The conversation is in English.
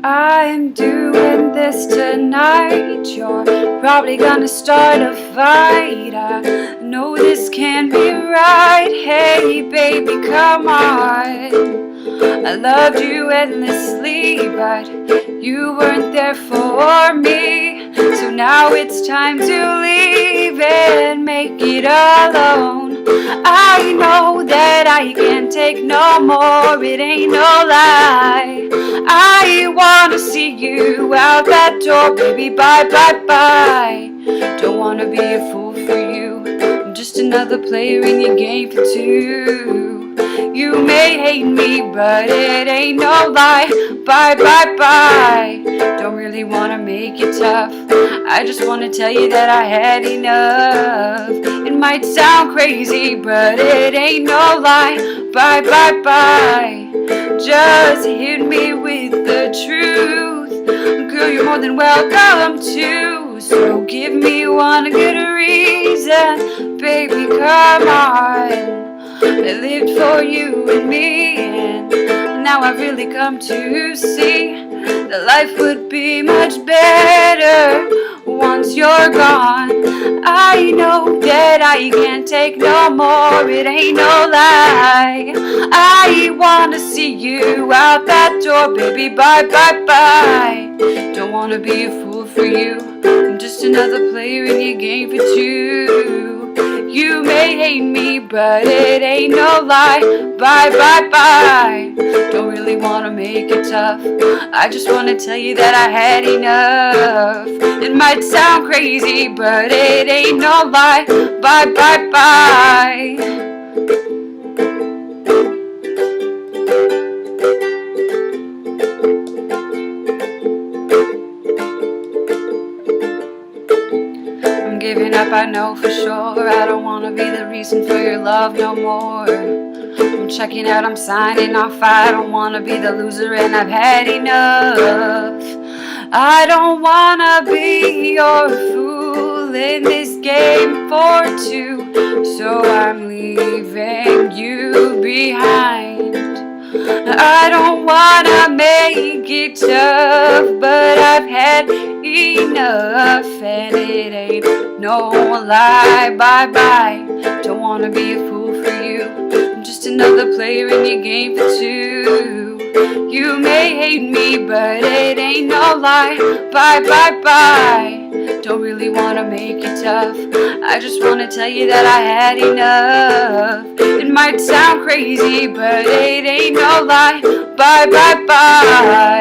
I'm doing this tonight. You're probably gonna start a fight. I know this can't be right. Hey, baby, come on. I loved you endlessly, but you weren't there for me. So now it's time to leave and make it alone. I know that I can't take no more, it ain't no lie. I wanna see you out that door, baby, bye, bye, bye. Don't wanna be a fool for you, I'm just another player in your game for two. You may hate me, but it ain't no lie. Bye, bye, bye. Don't really wanna make it tough, I just wanna tell you that I had enough. It might sound crazy, but it ain't no lie. Bye, bye, bye. Just hit me with the truth. Girl, you're more than welcome to. So give me one good reason, baby, come on. I lived for you and me, and now I've really come to see that life would be much better once you're gone. I know that I can't take no more, it ain't no lie. I wanna see you out that door, baby, bye, bye, bye. Don't wanna be a fool for you, I'm just another player in your game for two. You may hate me, but it ain't no lie. Bye, bye, bye. Don't really wanna make it tough, I just wanna tell you that I had enough. It might sound crazy, but it ain't no lie. Bye, bye, bye. I'm giving up, I know for sure. I don't wanna be the reason for your love no more. I'm checking out, I'm signing off. I don't wanna be the loser, and I've had enough. I don't wanna be your fool in this game for two, so I'm leaving you behind. I don't wanna make it tough, but I've had enough, and it ain't no lie. Bye, bye. Don't wanna be a fool for you, I'm just another player in your game for two. You may hate me, but it ain't no lie. Bye, bye, bye. Don't really wanna make it tough, I just wanna tell you that I had enough. It might sound crazy, but it ain't no lie. Bye, bye, bye.